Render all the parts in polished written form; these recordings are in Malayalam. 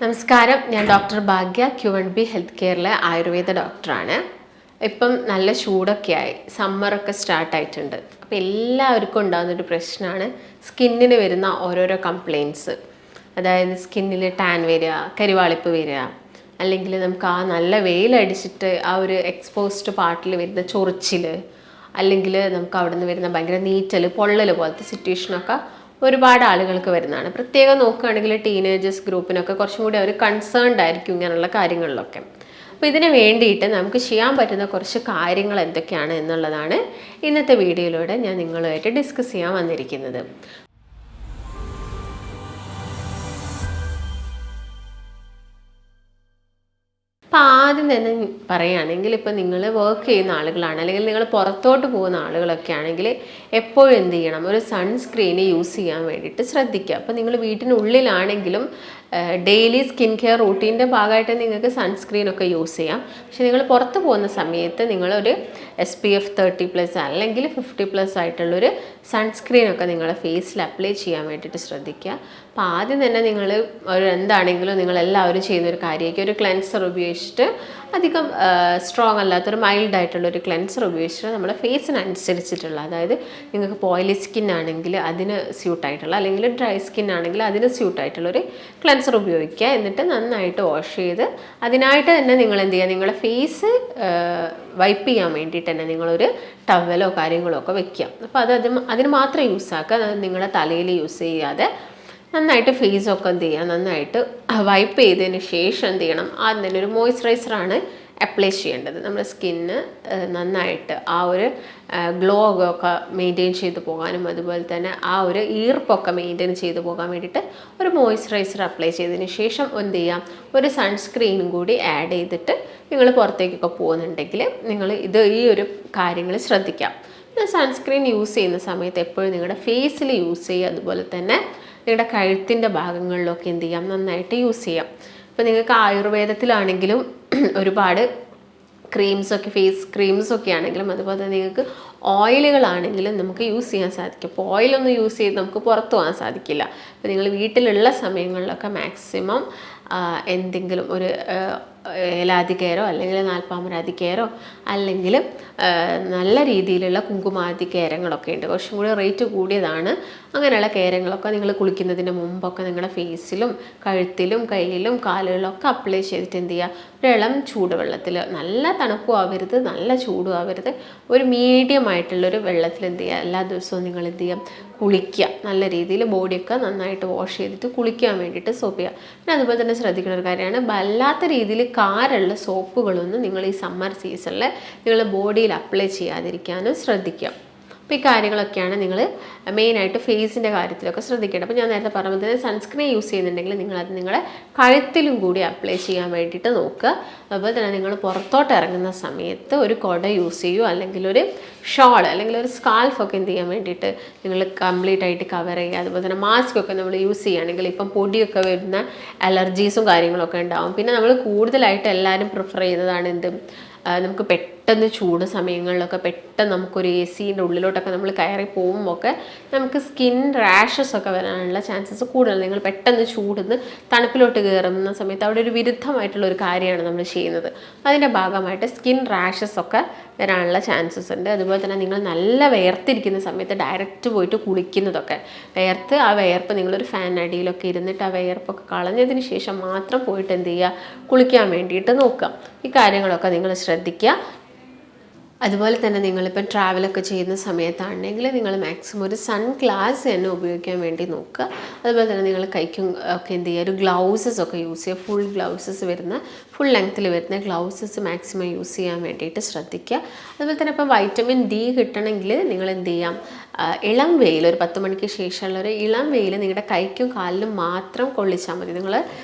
നമസ്കാരം, ഞാൻ ഡോക്ടർ ഭാഗ്യ Q1B ഹെൽത്ത് കെയറിലെ ആയുർവേദ ഡോക്ടറാണ്. ഇപ്പം നല്ല ചൂടൊക്കെയായി, സമ്മറൊക്കെ സ്റ്റാർട്ടായിട്ടുണ്ട്. അപ്പോൾ എല്ലാവർക്കും ഉണ്ടാകുന്നൊരു പ്രശ്നമാണ് സ്കിന്നിന് വരുന്ന ഓരോരോ കംപ്ലയിൻറ്റ്സ്. അതായത് സ്കിന്നിൽ ടാൻ വരിക, കരിവാളിപ്പ് വരിക, അല്ലെങ്കിൽ നമുക്ക് ആ നല്ല വെയിലടിച്ചിട്ട് ആ ഒരു എക്സ്പോസ്ഡ് പാർട്ടിൽ വരുന്ന ചൊറിച്ചിൽ, അല്ലെങ്കിൽ നമുക്ക് അവിടെ നിന്ന് വരുന്ന ഭയങ്കര നീറ്റൽ, പൊള്ളൽ പോലത്തെ സിറ്റുവേഷനൊക്കെ ഒരുപാട് ആളുകൾക്ക് വരുന്നതാണ്. പ്രത്യേകം നോക്കുകയാണെങ്കിൽ ടീനേജേഴ്സ് ഗ്രൂപ്പിനൊക്കെ കുറച്ചും കൂടി അവർ കൺസേൺഡ് ആയിരിക്കും ഇങ്ങനെയുള്ള കാര്യങ്ങളിലൊക്കെ. അപ്പോൾ ഇതിന് വേണ്ടിയിട്ട് നമുക്ക് ചെയ്യാൻ പറ്റുന്ന കുറച്ച് കാര്യങ്ങൾ എന്തൊക്കെയാണ് എന്നുള്ളതാണ് ഇന്നത്തെ വീഡിയോയിലൂടെ ഞാൻ നിങ്ങളുമായിട്ട് ഡിസ്കസ് ചെയ്യാൻ വന്നിരിക്കുന്നത്. അപ്പോൾ ആദ്യം തന്നെ പറയുകയാണെങ്കിൽ, ഇപ്പോൾ നിങ്ങൾ വർക്ക് ചെയ്യുന്ന ആളുകളാണ്, അല്ലെങ്കിൽ നിങ്ങൾ പുറത്തോട്ട് പോകുന്ന ആളുകളൊക്കെ ആണെങ്കിൽ എപ്പോഴും എന്ത് ചെയ്യണം, ഒരു സൺസ്ക്രീന് യൂസ് ചെയ്യാൻ വേണ്ടിയിട്ട് ശ്രദ്ധിക്കുക. അപ്പോൾ നിങ്ങൾ വീട്ടിനുള്ളിലാണെങ്കിലും ഡെയിലി സ്കിൻ കെയർ റൂട്ടീൻ്റെ ഭാഗമായിട്ട് നിങ്ങൾക്ക് സൺസ്ക്രീനൊക്കെ യൂസ് ചെയ്യാം. പക്ഷെ നിങ്ങൾ പുറത്ത് പോകുന്ന സമയത്ത് നിങ്ങളൊരു SPF 30+ അല്ലെങ്കിൽ 50+ ആയിട്ടുള്ളൊരു സൺസ്ക്രീനൊക്കെ നിങ്ങളുടെ ഫേസിൽ അപ്ലൈ ചെയ്യാൻ വേണ്ടിയിട്ട് ശ്രദ്ധിക്കുക. അപ്പോൾ ആദ്യം തന്നെ നിങ്ങൾ എന്താണെങ്കിലും നിങ്ങളെല്ലാവരും ചെയ്യുന്നൊരു കാര്യമായിരിക്കും, ഒരു ക്ലെൻസർ ഉപയോഗിച്ചിട്ട്, അധികം സ്ട്രോങ് അല്ലാത്തൊരു മൈൽഡ് ആയിട്ടുള്ളൊരു ക്ലെൻസർ ഉപയോഗിച്ചിട്ട് നമ്മുടെ ഫേസിനനുസരിച്ചിട്ടുള്ള, അതായത് നിങ്ങൾക്ക് ഓയിലി സ്കിൻ ആണെങ്കിൽ അതിന് സ്യൂട്ടായിട്ടുള്ള, അല്ലെങ്കിൽ ഡ്രൈ സ്കിൻ ആണെങ്കിൽ അതിന് സ്യൂട്ടായിട്ടുള്ളൊരു ക്ലെൻസർ ഉപയോഗിക്കുക. എന്നിട്ട് നന്നായിട്ട് വാഷ് ചെയ്ത് അതിനായിട്ട് തന്നെ നിങ്ങൾ എന്ത് ചെയ്യുക, നിങ്ങളുടെ ഫേസ് വൈപ്പ് ചെയ്യാൻ വേണ്ടിയിട്ട് തന്നെ നിങ്ങളൊരു ടവലോ കാര്യങ്ങളോ ഒക്കെ വെക്കുക. അപ്പോൾ അതിന് മാത്രം യൂസ് ആക്കുക, അത് നിങ്ങളുടെ തലയിൽ യൂസ് ചെയ്യാതെ നന്നായിട്ട് ഫേസൊക്കെ എന്ത് ചെയ്യുക, നന്നായിട്ട് വൈപ്പ് ചെയ്തതിന് ശേഷം എന്ത് ചെയ്യണം, ആദ്യം തന്നെ ഒരു മോയ്സ്ചറൈസറാണ് അപ്ലൈ ചെയ്യേണ്ടത്. നമ്മുടെ സ്കിന്ന് നന്നായിട്ട് ആ ഒരു ഗ്ലോ ഒക്കെ മെയിൻറ്റെയിൻ ചെയ്ത് പോകാനും, അതുപോലെ തന്നെ ആ ഒരു ഈർപ്പൊക്കെ മെയിൻറ്റെയിൻ ചെയ്ത് പോകാൻ വേണ്ടിയിട്ട് ഒരു മോയ്സ്ചറൈസർ അപ്ലൈ ചെയ്തതിന് ശേഷം എന്ത് ചെയ്യാം, ഒരു സൺസ്ക്രീനും കൂടി ആഡ് ചെയ്തിട്ട് നിങ്ങൾ പുറത്തേക്കൊക്കെ പോകുന്നുണ്ടെങ്കിൽ നിങ്ങൾ ഈ ഒരു കാര്യങ്ങൾ ശ്രദ്ധിക്കാം. പിന്നെ സൺസ്ക്രീൻ യൂസ് ചെയ്യുന്ന സമയത്ത് എപ്പോഴും നിങ്ങളുടെ ഫേസിൽ യൂസ് ചെയ്യുക, അതുപോലെ തന്നെ നിങ്ങളുടെ കഴുത്തിൻ്റെ ഭാഗങ്ങളിലൊക്കെ എന്ത് ചെയ്യാം, നന്നായിട്ട് യൂസ് ചെയ്യാം. ഇപ്പോൾ നിങ്ങൾക്ക് ആയുർവേദത്തിലാണെങ്കിലും ഒരുപാട് ക്രീംസൊക്കെ, ഫേസ് ക്രീംസൊക്കെ ആണെങ്കിലും, അതുപോലെ തന്നെ നിങ്ങൾക്ക് ഓയിലുകളാണെങ്കിലും നമുക്ക് യൂസ് ചെയ്യാൻ സാധിക്കും. അപ്പോൾ ഓയിലൊന്നും യൂസ് ചെയ്ത് നമുക്ക് പുറത്തു പോകാൻ സാധിക്കില്ല. അപ്പോൾ നിങ്ങൾ വീട്ടിലുള്ള സമയങ്ങളിലൊക്കെ മാക്സിമം എന്തെങ്കിലും ഒരു ഏലാതി കെയറോ അല്ലെങ്കിൽ നാൽപ്പാമരാതി കെയറോ അല്ലെങ്കിൽ നല്ല രീതിയിലുള്ള കുങ്കുമാതി കേരങ്ങളൊക്കെ ഉണ്ട്, കുറച്ചും കൂടി റേറ്റ് കൂടിയതാണ്. അങ്ങനെയുള്ള കേരങ്ങളൊക്കെ നിങ്ങൾ കുളിക്കുന്നതിന് മുമ്പൊക്കെ നിങ്ങളുടെ ഫേസിലും കഴുത്തിലും കയ്യിലും കാലുകളിലൊക്കെ അപ്ലൈ ചെയ്തിട്ട് എന്ത് ചെയ്യുക, ഒരു ഇളം ചൂടുവെള്ളത്തിൽ, നല്ല തണുപ്പും ആവരുത് നല്ല ചൂടും ആവരുത്, ഒരു മീഡിയം ആയിട്ടുള്ളൊരു വെള്ളത്തിൽ എന്ത് ചെയ്യുക, എല്ലാ ദിവസവും നിങ്ങൾ എന്ത് ചെയ്യുക, കുളിക്കുക. നല്ല രീതിയിൽ ബോഡിയൊക്കെ നന്നായിട്ട് വാഷ് ചെയ്തിട്ട് കുളിക്കാൻ വേണ്ടിയിട്ട് സോപ്പ് ചെയ്യുക. പിന്നെ അതുപോലെ തന്നെ ശ്രദ്ധിക്കുന്ന ഒരു കാര്യമാണ്, വല്ലാത്ത രീതിയിൽ കാറുള്ള സോപ്പുകളൊന്നും നിങ്ങൾ ഈ സമ്മർ സീസണിൽ നിങ്ങളുടെ ബോഡിയിൽ അപ്ലൈ ചെയ്യാതിരിക്കാനും ശ്രദ്ധിക്കുക. അപ്പോൾ ഈ കാര്യങ്ങളൊക്കെയാണ് നിങ്ങൾ മെയിനായിട്ട് ഫേസിൻ്റെ കാര്യത്തിലൊക്കെ ശ്രദ്ധിക്കേണ്ടത്. അപ്പോൾ ഞാൻ നേരത്തെ പറഞ്ഞത് തന്നെ സൺസ്ക്രീൻ യൂസ് ചെയ്യുന്നുണ്ടെങ്കിൽ നിങ്ങളത് നിങ്ങളുടെ കഴുത്തിലും കൂടി അപ്ലൈ ചെയ്യാൻ വേണ്ടിയിട്ട് നോക്കുക. അതുപോലെ തന്നെ നിങ്ങൾ പുറത്തോട്ട് ഇറങ്ങുന്ന സമയത്ത് ഒരു കുട യൂസ് ചെയ്യുക, അല്ലെങ്കിൽ ഒരു ഷോൾ അല്ലെങ്കിൽ ഒരു സ്കാൾഫൊക്കെ എന്ത് ചെയ്യാൻ വേണ്ടിയിട്ട് നിങ്ങൾ കംപ്ലീറ്റ് ആയിട്ട് കവർ ചെയ്യുക. അതുപോലെ തന്നെ മാസ്ക് ഒക്കെ നമ്മൾ യൂസ് ചെയ്യുകയാണെങ്കിൽ ഇപ്പം പൊടിയൊക്കെ വരുന്ന അലർജീസും കാര്യങ്ങളൊക്കെ ഉണ്ടാവും. പിന്നെ നമ്മൾ കൂടുതലായിട്ട് എല്ലാവരും പ്രിഫർ ചെയ്യുന്നതാണ് എന്ത്, നമുക്ക് പെട്ടെന്ന് ചൂട് സമയങ്ങളിലൊക്കെ പെട്ടെന്ന് നമുക്കൊരു AC-ൻ്റെ ഉള്ളിലോട്ടൊക്കെ നമ്മൾ കയറി പോകുമ്പോൾ ഒക്കെ നമുക്ക് സ്കിൻ റാഷസ് ഒക്കെ വരാനുള്ള ചാൻസസ് കൂടുതൽ. നിങ്ങൾ പെട്ടെന്ന് ചൂടുന്ന് തണുപ്പിലോട്ട് കയറുന്ന സമയത്ത് അവിടെ ഒരു വിരുദ്ധമായിട്ടുള്ള ഒരു കാര്യമാണ് നമ്മൾ ചെയ്യുന്നത്. അതിൻ്റെ ഭാഗമായിട്ട് സ്കിൻ റാഷസ് ഒക്കെ വരാനുള്ള ചാൻസസ് ഉണ്ട്. അതുപോലെ തന്നെ നിങ്ങൾ നല്ല വിയർത്തിരിക്കുന്ന സമയത്ത് ഡയറക്റ്റ് പോയിട്ട് കുളിക്കുന്നതൊക്കെ, ആ വിയർപ്പ് നിങ്ങളൊരു ഫാൻ അടിയിലൊക്കെ ഇരുന്നിട്ട് ആ വിയർപ്പൊക്കെ കളഞ്ഞതിന് ശേഷം മാത്രം പോയിട്ട് എന്ത് ചെയ്യുക, കുളിക്കാൻ വേണ്ടിയിട്ട് നോക്കുക. ഈ കാര്യങ്ങളൊക്കെ നിങ്ങൾ ശ്രദ്ധിക്കുക. അതുപോലെ തന്നെ നിങ്ങളിപ്പം ട്രാവലൊക്കെ ചെയ്യുന്ന സമയത്താണെങ്കിൽ നിങ്ങൾ മാക്സിമം ഒരു സൺ ഗ്ലാസ് തന്നെ ഉപയോഗിക്കാൻ വേണ്ടി നോക്കുക. അതുപോലെ തന്നെ നിങ്ങൾ കൈക്കും ഒക്കെ എന്ത് ചെയ്യുക, ഒരു ഗ്ലൗസസ് ഒക്കെ യൂസ് ചെയ്യുക. ഫുൾ ഗ്ലൗസസ് വരുന്ന, ഫുൾ ലെങ്ത്തിൽ വരുന്ന ഗ്ലൗസസ് മാക്സിമം യൂസ് ചെയ്യാൻ വേണ്ടിയിട്ട് ശ്രദ്ധിക്കുക. അതുപോലെ തന്നെ ഇപ്പം വൈറ്റമിൻ D കിട്ടണമെങ്കിൽ നിങ്ങൾ എന്ത് ചെയ്യാം, ഇളം വെയിൽ, ഒരു 10 മണിക്ക് ശേഷമുള്ളൊരു ഇളം വെയിൽ നിങ്ങളുടെ കൈക്കും കാലിലും മാത്രം കൊള്ളിച്ചാൽ മതി. നിങ്ങൾ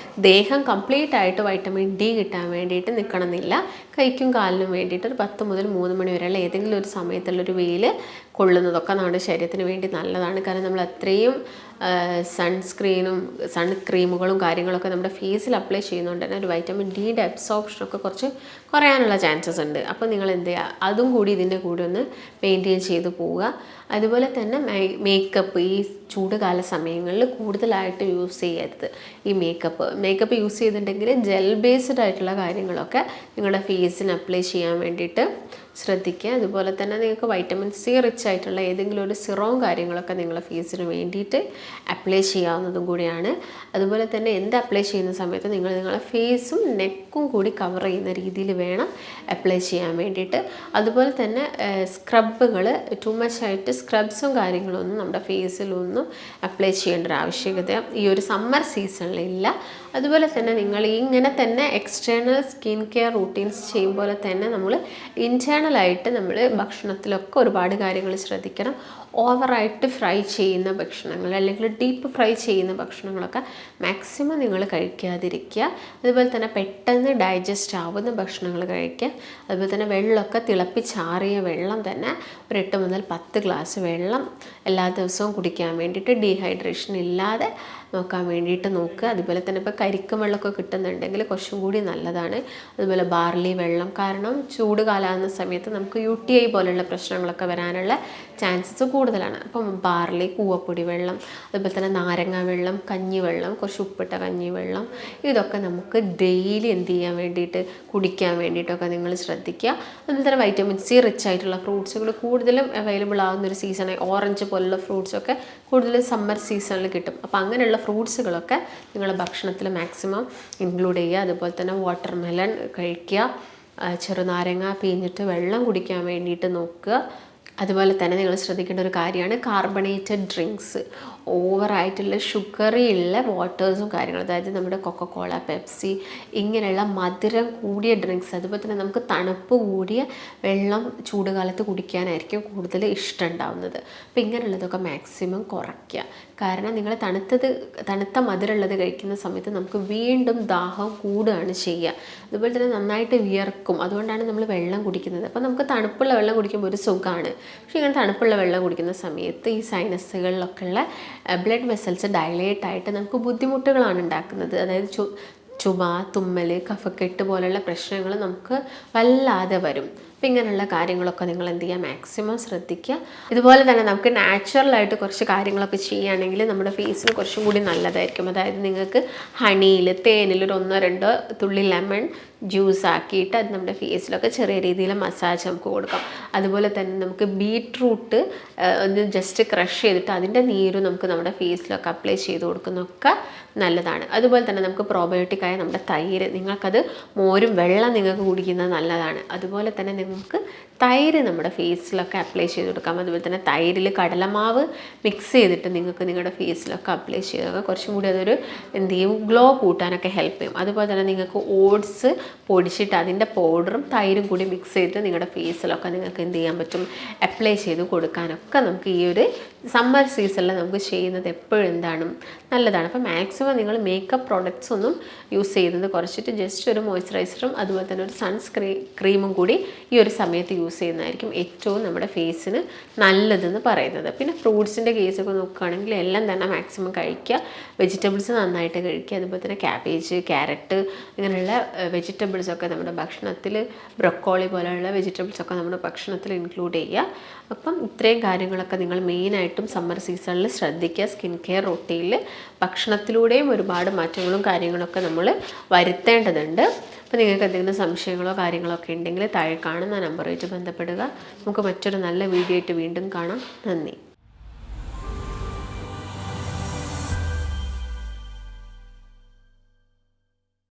ദേഹം കംപ്ലീറ്റ് ആയിട്ട് വൈറ്റമിൻ D കിട്ടാൻ വേണ്ടിയിട്ട് നിൽക്കണമെന്നില്ല. കൈക്കും കാലിനും വേണ്ടിയിട്ട് ഒരു 10 മുതൽ 3 മണി മണി വരെയുള്ള ഏതെങ്കിലും ഒരു സമയത്തുള്ളൊരു വെയിൽ കൊള്ളുന്നതൊക്കെ നമ്മുടെ ശരീരത്തിന് വേണ്ടി നല്ലതാണ്. കാരണം നമ്മൾ അത്രയും സൺ ക്രീമുകളും കാര്യങ്ങളൊക്കെ നമ്മുടെ ഫേസിൽ അപ്ലൈ ചെയ്യുന്നതുകൊണ്ട് തന്നെ ഒരു വൈറ്റമിൻ ഡിയുടെ അബ്സോർപ്ഷനൊക്കെ കുറച്ച് കുറയാനുള്ള ചാൻസസ് ഉണ്ട്. അപ്പോൾ നിങ്ങൾ എന്ത് ചെയ്യുക, അതും കൂടി ഇതിൻ്റെ കൂടെ ഒന്ന് മെയിൻറ്റെയിൻ ചെയ്ത് പോവുക. അതുപോലെ തന്നെ മേക്കപ്പ് ഈ ചൂടുകാല സമയങ്ങളിൽ കൂടുതലായിട്ട് യൂസ് ചെയ്യരുത്. ഈ മേക്കപ്പ് യൂസ് ചെയ്തിട്ടുണ്ടെങ്കിൽ ജെൽ ബേസ്ഡ് ആയിട്ടുള്ള കാര്യങ്ങളൊക്കെ നിങ്ങളുടെ ഫേസിന് അപ്ലൈ ചെയ്യാൻ വേണ്ടിയിട്ട് ശ്രദ്ധിക്കുക. അതുപോലെ തന്നെ നിങ്ങൾക്ക് വൈറ്റമിൻ സി റിച്ച് ആയിട്ടുള്ള ഏതെങ്കിലും ഒരു സിറവും കാര്യങ്ങളൊക്കെ നിങ്ങളുടെ ഫേസിന് വേണ്ടിയിട്ട് അപ്ലൈ ചെയ്യാവുന്നതും കൂടിയാണ്. അതുപോലെ തന്നെ എന്ത് അപ്ലൈ ചെയ്യുന്ന സമയത്ത് നിങ്ങളുടെ ഫേസും നെക്കും കൂടി കവർ ചെയ്യുന്ന രീതിയിൽ വേണം അപ്ലൈ ചെയ്യാൻ വേണ്ടിയിട്ട്. അതുപോലെ തന്നെ സ്ക്രബുകൾ ടു മച്ച് ആയിട്ട് സ്ക്രബ്സും കാര്യങ്ങളൊന്നും നമ്മുടെ ഫേസിലൊന്നും അപ്ലൈ ചെയ്യേണ്ട ഒരു ആവശ്യകത ഈ ഒരു സമ്മർ സീസണിലില്ല. അതുപോലെ തന്നെ നിങ്ങൾ ഇങ്ങനെ തന്നെ എക്സ്റ്റേണൽ സ്കിൻ കെയർ റൂട്ടീൻസ് ചെയ്യുമ്പോൾ തന്നെ നമ്മൾ ഇൻറ്റേർണലായിട്ട് നമ്മൾ ഭക്ഷണത്തിലൊക്കെ ഒരുപാട് കാര്യങ്ങൾ ശ്രദ്ധിക്കണം. ഓവറായിട്ട് ഫ്രൈ ചെയ്യുന്ന ഭക്ഷണങ്ങൾ അല്ലെങ്കിൽ ഡീപ്പ് ഫ്രൈ ചെയ്യുന്ന ഭക്ഷണങ്ങളൊക്കെ മാക്സിമം നിങ്ങൾ കഴിക്കാതിരിക്കുക. അതുപോലെ തന്നെ പെട്ടെന്ന് ഡൈജസ്റ്റ് ആവുന്ന ഭക്ഷണങ്ങൾ കഴിക്കുക. അതുപോലെ തന്നെ വെള്ളമൊക്കെ തിളപ്പിച്ചാറിയ വെള്ളം തന്നെ ഒരു 8 മുതൽ 10 ഗ്ലാസ് വെള്ളം എല്ലാ ദിവസവും കുടിക്കാൻ വേണ്ടിയിട്ട് ഡീഹൈഡ്രേഷൻ ഇല്ലാതെ നോക്കാൻ വേണ്ടിയിട്ട് നോക്കുക. അതുപോലെ തന്നെ ഇപ്പോൾ കരിക്കും വെള്ളമൊക്കെ കിട്ടുന്നുണ്ടെങ്കിൽ കുറച്ചും കൂടി നല്ലതാണ്. അതുപോലെ ബാർലി വെള്ളം, കാരണം ചൂട് കാലാകുന്ന സമയത്ത് നമുക്ക് UTI പോലുള്ള പ്രശ്നങ്ങളൊക്കെ വരാനുള്ള ചാൻസസ് കൂടുതലാണ്. അപ്പം ബാർലി, കൂവപ്പൊടി വെള്ളം, അതുപോലെ തന്നെ നാരങ്ങ വെള്ളം, കഞ്ഞിവെള്ളം, കുറച്ച് ഉപ്പിട്ട കഞ്ഞിവെള്ളം, ഇതൊക്കെ നമുക്ക് ഡെയിലി എന്ത് ചെയ്യാൻ വേണ്ടിയിട്ട് കുടിക്കാൻ വേണ്ടിയിട്ടൊക്കെ നിങ്ങൾ ശ്രദ്ധിക്കുക. അതുപോലെ തന്നെ വൈറ്റമിൻ സി റിച്ച് ആയിട്ടുള്ള ഫ്രൂട്ട്സുകൾ കൂടുതലും അവൈലബിൾ ആകുന്നൊരു സീസണായി ഓറഞ്ച് പോലുള്ള ഫ്രൂട്ട്സൊക്കെ കൂടുതലും സമ്മർ സീസണിൽ കിട്ടും. അപ്പോൾ അങ്ങനെയുള്ള ഫ്രൂട്ട്സുകളൊക്കെ നിങ്ങളുടെ ഭക്ഷണത്തിൽ മാക്സിമം ഇൻക്ലൂഡ് ചെയ്യുക. അതുപോലെ തന്നെ വാട്ടർമെലൺ കഴിക്കുക, ചെറുനാരങ്ങ പിഴിഞ്ഞിട്ട് വെള്ളം കുടിക്കാൻ വേണ്ടിയിട്ട് നോക്കുക. അതുപോലെ തന്നെ നിങ്ങൾ ശ്രദ്ധിക്കേണ്ട ഒരു കാര്യമാണ് കാർബണേറ്റഡ് ഡ്രിങ്ക്സ്. ഓവറായിട്ടുള്ള ഷുഗറിയുള്ള വാട്ടേഴ്സും കാര്യങ്ങളും, അതായത് നമ്മുടെ കൊക്കക്കോള, പെപ്സി ഇങ്ങനെയുള്ള മധുരം കൂടിയ ഡ്രിങ്ക്സ്, അതുപോലെ തന്നെ നമുക്ക് തണുപ്പ് കൂടിയ വെള്ളം ചൂടുകാലത്ത് കുടിക്കാനായിരിക്കും കൂടുതൽ ഇഷ്ടം ഉണ്ടാവുന്നത്. അപ്പോൾ ഇങ്ങനെയുള്ളതൊക്കെ മാക്സിമം കുറയ്ക്കുക. കാരണം നിങ്ങൾ തണുത്ത മധുരമുള്ളത് കഴിക്കുന്ന സമയത്ത് നമുക്ക് വീണ്ടും ദാഹം കൂടുകയാണ് ചെയ്യുക. അതുപോലെ തന്നെ നന്നായിട്ട് വിയർക്കും. അതുകൊണ്ടാണ് നമ്മൾ വെള്ളം കുടിക്കുന്നത്. അപ്പോൾ നമുക്ക് തണുപ്പുള്ള വെള്ളം കുടിക്കുമ്പോൾ ഒരു സുഖമാണ്. പക്ഷേ ഇങ്ങനെ തണുപ്പുള്ള വെള്ളം കുടിക്കുന്ന സമയത്ത് ഈ സൈനസുകളിലൊക്കെ ഉള്ള ബ്ലഡ് വെസൽസ് ഡയലേറ്റ് ആയിട്ട് നമുക്ക് ബുദ്ധിമുട്ടുകളാണ് ഉണ്ടാക്കുന്നത്. അതായത് ചുമ, തുമ്മൽ, കഫക്കെട്ട് പോലുള്ള പ്രശ്നങ്ങൾ നമുക്ക് വല്ലാതെ വരും. അപ്പം ഇങ്ങനെയുള്ള കാര്യങ്ങളൊക്കെ നിങ്ങൾ എന്ത് ചെയ്യുക, മാക്സിമം ശ്രദ്ധിക്കുക. ഇതുപോലെ തന്നെ നമുക്ക് നാച്ചുറലായിട്ട് കുറച്ച് കാര്യങ്ങളൊക്കെ ചെയ്യുകയാണെങ്കിൽ നമ്മുടെ ഫേസിന് കുറച്ചും കൂടി നല്ലതായിരിക്കും. അതായത് നിങ്ങൾക്ക് ഹണിയിൽ, തേനിൽ ഒരു 1-2 തുള്ളി ലെമൺ ജ്യൂസ് ആക്കിയിട്ട് അത് നമ്മുടെ ഫേസിലൊക്കെ ചെറിയ രീതിയിൽ മസാജ് നമുക്ക് കൊടുക്കാം. അതുപോലെ തന്നെ നമുക്ക് ബീട്രൂട്ട് ഒന്ന് ജസ്റ്റ് ക്രഷ് ചെയ്തിട്ട് അതിൻ്റെ നീര് നമുക്ക് നമ്മുടെ ഫേസിലൊക്കെ അപ്ലൈ ചെയ്ത് കൊടുക്കുന്നതൊക്കെ നല്ലതാണ്. അതുപോലെ തന്നെ നമുക്ക് പ്രോബയോട്ടിക്കായ നമ്മുടെ തൈര്, നിങ്ങൾക്കത് മോരും വെള്ളം നിങ്ങൾക്ക് കുടിക്കുന്നത് നല്ലതാണ്. അതുപോലെ തന്നെ നമുക്ക് തൈര് നമ്മുടെ ഫേസിലൊക്കെ അപ്ലൈ ചെയ്ത് കൊടുക്കാം. അതുപോലെ തന്നെ തൈരിൽ കടലമാവ് മിക്സ് ചെയ്തിട്ട് നിങ്ങൾക്ക് നിങ്ങളുടെ ഫേസിലൊക്കെ അപ്ലൈ ചെയ്തൊക്കെ കുറച്ചും കൂടി അതൊരു എന്ത് ചെയ്യും, ഗ്ലോ കൂട്ടാനൊക്കെ ഹെൽപ്പ് ചെയ്യും. അതുപോലെ തന്നെ നിങ്ങൾക്ക് ഓട്സ് പൊടിച്ചിട്ട് അതിൻ്റെ പൗഡറും തൈരും കൂടി മിക്സ് ചെയ്തിട്ട് നിങ്ങളുടെ ഫേസിലൊക്കെ നിങ്ങൾക്ക് എന്ത് ചെയ്യാൻ പറ്റും, അപ്ലൈ ചെയ്ത് കൊടുക്കാനൊക്കെ നമുക്ക് ഈ ഒരു സമ്മർ സീസണിൽ നമുക്ക് ചെയ്യുന്നത് എപ്പോഴും എന്താണ് നല്ലതാണ്. അപ്പോൾ മാക്സിമം നിങ്ങൾ മേക്കപ്പ് പ്രോഡക്റ്റ്സ് ഒന്നും യൂസ് ചെയ്യുന്നത് കുറച്ചിട്ട് ജസ്റ്റ് ഒരു മോയ്സ്ചറൈസറും അതുപോലെ തന്നെ ഒരു ക്രീമും കൂടി ഈ ഒരു സമയത്ത് യൂസ് ചെയ്യുന്നതായിരിക്കും ഏറ്റവും നമ്മുടെ ഫേസിന് നല്ലതെന്ന് പറയുന്നത്. പിന്നെ ഫ്രൂട്ട്സിൻ്റെ കേസൊക്കെ നോക്കുകയാണെങ്കിൽ എല്ലാം തന്നെ മാക്സിമം കഴിക്കുക. വെജിറ്റബിൾസ് നന്നായിട്ട് കഴിക്കുക. അതുപോലെ തന്നെ ക്യാബേജ്, ക്യാരറ്റ് ഇങ്ങനെയുള്ള വെജിറ്റബിൾസൊക്കെ നമ്മുടെ ഭക്ഷണത്തിൽ, ബ്രൊക്കോളി പോലെയുള്ള വെജിറ്റബിൾസൊക്കെ നമ്മുടെ ഭക്ഷണത്തിൽ ഇൻക്ലൂഡ് ചെയ്യുക. അപ്പം ഇത്രയും കാര്യങ്ങളൊക്കെ നിങ്ങൾ മെയിനായിട്ടും സമ്മർ സീസണിൽ ശ്രദ്ധിക്കുക. സ്കിൻ കെയർ റൂട്ടീനിൽ ഭക്ഷണത്തിലൂടെയും ഒരുപാട് മാറ്റങ്ങളും കാര്യങ്ങളൊക്കെ നമ്മൾ വരുത്തേണ്ടതുണ്ട്. അപ്പോൾ നിങ്ങൾക്ക് എന്തെങ്കിലും സംശയങ്ങളോ കാര്യങ്ങളോ ഒക്കെ ഉണ്ടെങ്കിൽ താഴെ കാണുന്ന നമ്പറുമായിട്ട് ബന്ധപ്പെടുക. നമുക്ക് മറ്റൊരു നല്ല വീഡിയോ ആയിട്ട് വീണ്ടും കാണാം. നന്ദി.